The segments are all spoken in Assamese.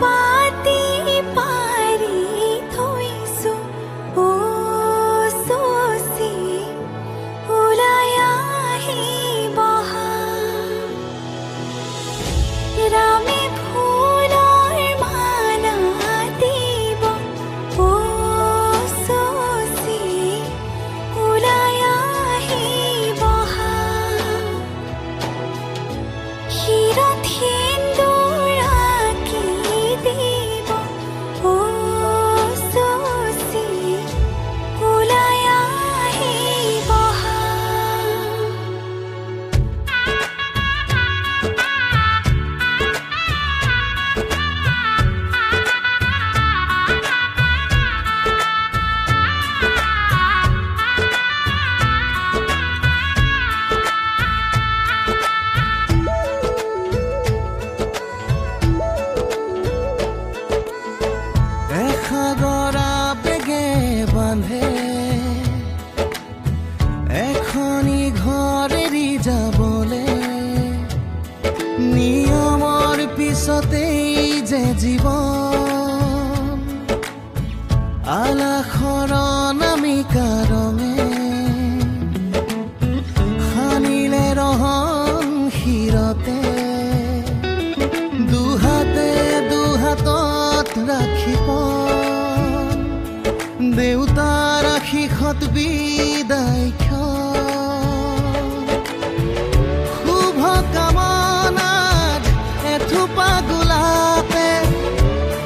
পাতি পাৰি থৈছো ও চচি ওলাই আহিবহা ৰামে ফুলৰ মালা দিব ও চচি ওলাই আহিবহা শিৰত সেন্দুৰ আঁকি দিব ও চচি ওলাই আহিবহা এসাগৰা বেগে বান্ধে এখনি ঘৰ এৰি যাবলে নিয়মৰ পিছতেই যে জীৱন আলাসৰ নামিকা ৰঙে সানিলে ৰহন শিৰতে দুহাতে দুহাতত ৰাখিব দেউতাৰ আশীষত বিদায় শুভ কামনাত এথোপা গোলাপে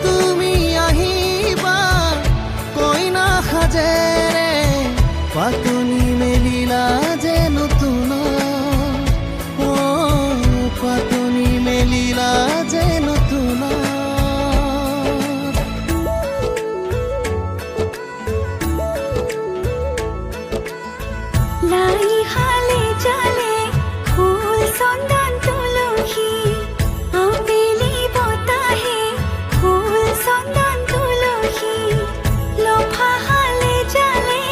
তুমি আহিবা কইনা সাজেৰে পাতনি মেলিলা যে নতুন পাতনি মেলিলা যে নতুন লাই হালে জালে ফুল চন্দন তুলসী আবেলি বতাহে ফুল চন্দন তুলসী লফা হালে জালে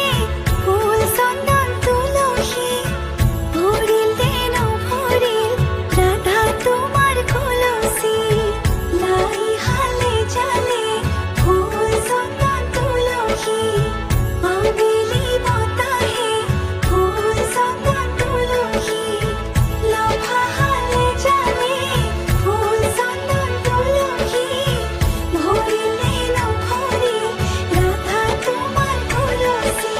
ফুল চন্দন তুলসী ভৰিল দেন ভৰিল ৰাধা তোমাৰ কলচী লাই হালে জালে ফুল চন্দন তুলসী আবেলি বতাহে ফুল চন্দন তুলসী লফা হালে জালে ফুল চন্দন তুলসী ভৰিল দেন ভৰিল ৰাধা তোমাৰ কলচী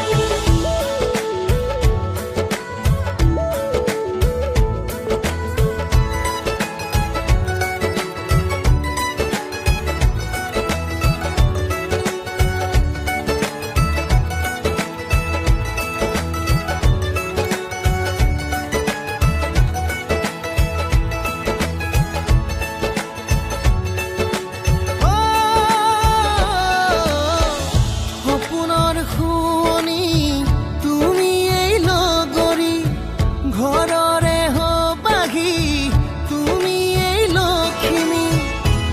সপোনৰ শুৱনি তুমি এই লগৰী ঘৰৰে হবাহি তুমি এই লখিমী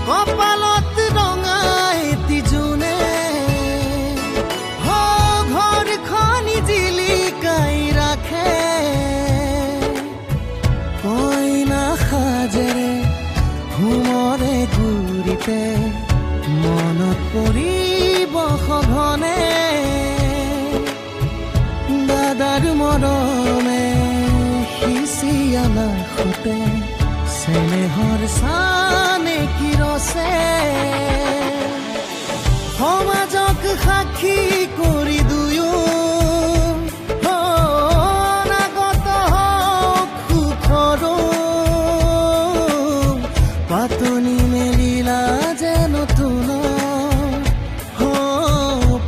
কপালত ৰঙা এটি জোনে ঘৰখনি জিলিকাই ৰাখে কইনা সাজেৰে ঘুমৰে গুৰিতে মনত পৰিব সঘনে দাদাৰ মৰমে সিঁচি আলাসতে চেনেহৰ চানে কিৰছে সমাজক সাক্ষী কৰি দুয়ো অনাগত হওক সুখৰো পাতনি মেলিলা যে নতুন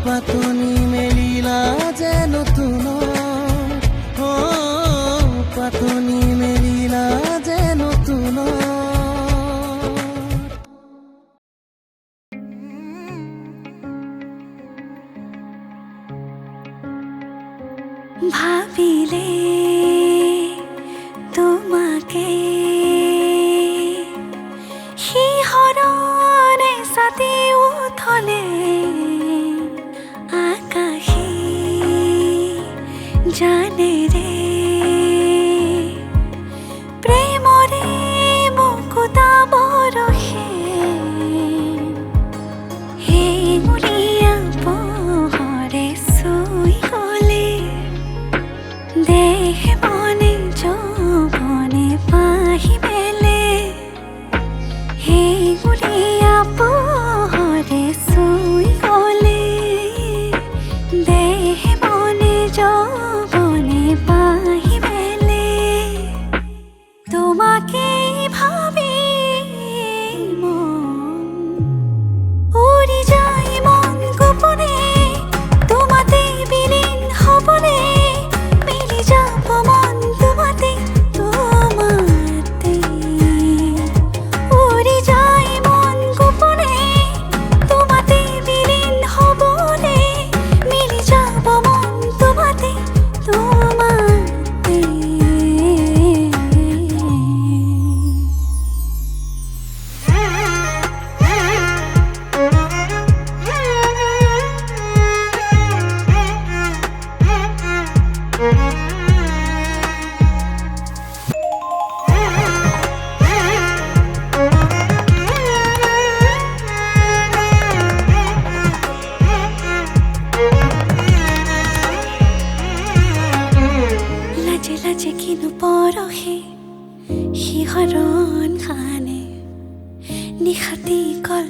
পাতনি মেলিলা যে নতুন পাতনি মেলিলা যে নতুন ভাবিলে তোমাকে শিহৰণে ছাতি উঠলে আকাশে জানে ৰে প্ৰেমৰে মুকুতা বৰষে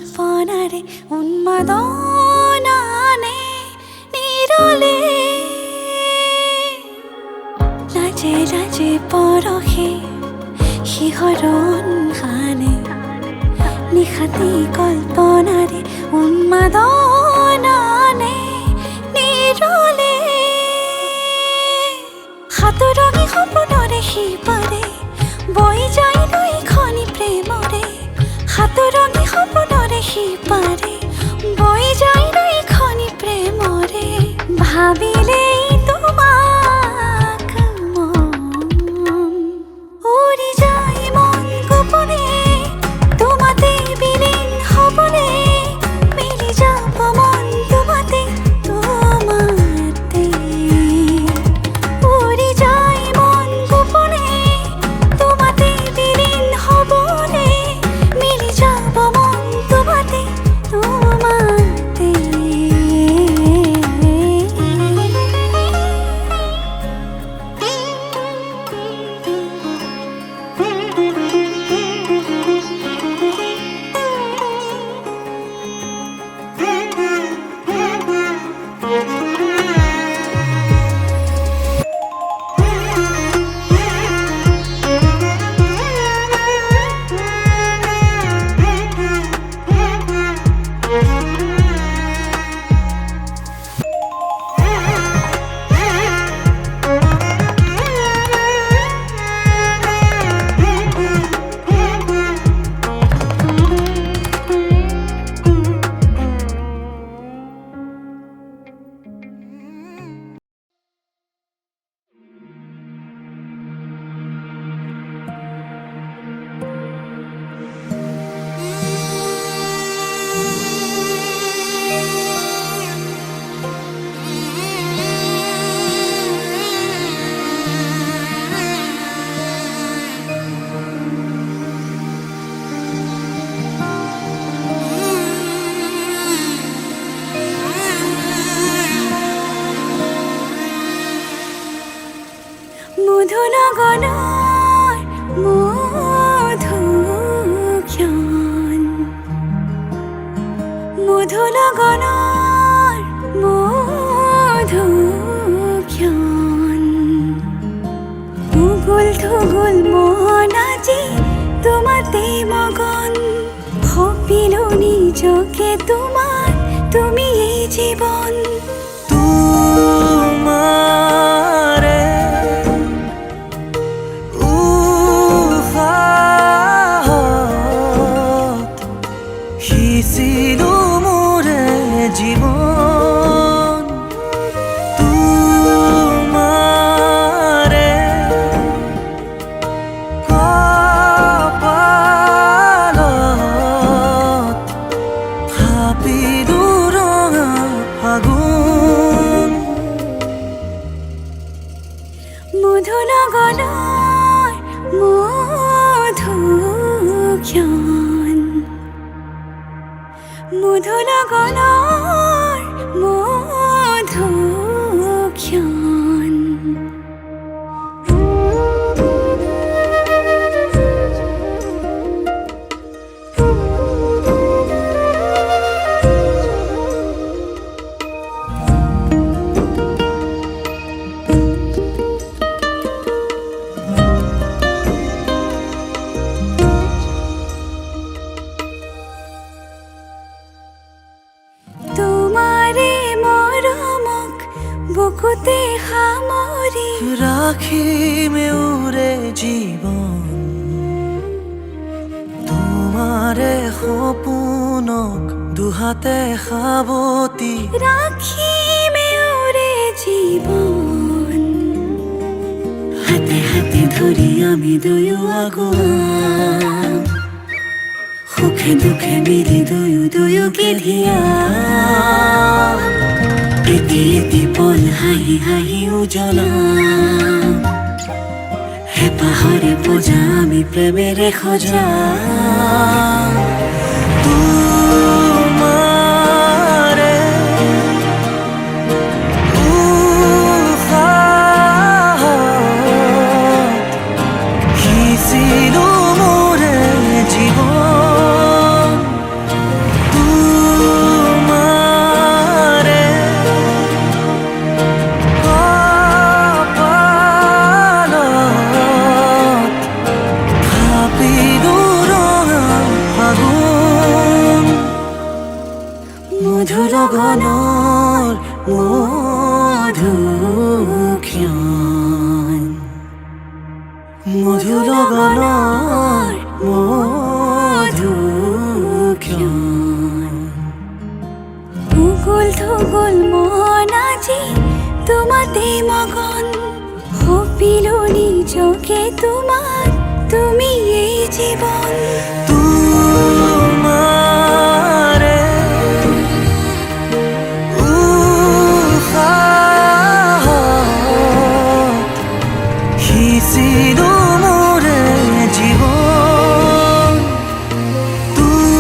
কল্পনাৰে উন্মাদনানে নিৰলে লাজে লাজে পৰহে শিহৰণ হানে নিশাতি কল্পনাৰে উন্মাদনানে নিৰলে সাতৰঙী সপোনৰে সিপাৰে বৈ যায় দুইখনি প্ৰেমৰে সাতৰঙী সপোনৰে সিপাৰে বৈ যায় দুইখনি প্ৰেমৰে ভাবিলেই তোমাক মন উৰি যায় মন গোপনে তোমাতে বিলীন হ'বলে মিলি যাব মন তোমাতে তোমাতে উৰি যায় মন গোপনে তোমাতে বিলীন হ'বলে মিলি যাব মন তোমাতে তোমাতে মধুনগনৰ মধুক্ষণ মধুনগনৰ মধুক্ষণ উগুল থুগুল মন আজি তোমাতে মগন ভাবিলো নিজকে তোমাৰ তুমি এই জীৱন তোমাৰে উশাহত সিঁচিলো মোৰে জীৱন তোমাৰে কপালত থাপিলো ৰঙা ফাগুন মধুনগৰৰ মধুক্ষণ মধুনগৰৰ মধুক্ষণ বুকুতে সামৰি ৰাখিমে উৰে জীৱন তোমাৰে সপোনক দুহাতে সাৱতি ৰাখিমে উৰে জীৱন হাতে হাতে ধৰি আমি দুয়ো আগুৱাম সুখে দুখে মিলি দুয়ো দুয়োকে ধিয়াম এটি এটি পল হাঁহি হাঁহি উজ্বলাম হেঁপাহৰে পূজা আমি প্ৰেমেৰে সজাম তোমাৰে উশাহত সিঁচিলো মোৰে জীৱন মধুৰ গণৰ মধুক্ষণ মধুৰ গণৰ মধুক্ষণ উগুল থুগুল মন আজি তোমাতে মগন সপিলো নিজকে তোমাক তুমি এই জীৱন তোমাৰে উশাহত সিঁচিলো মোৰে জীৱন তোমাৰে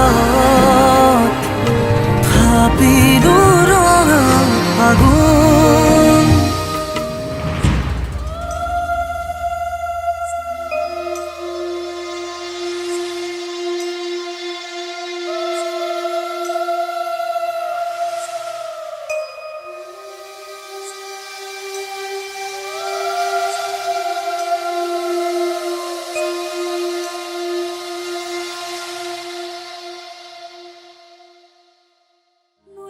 কপালত থাপিলো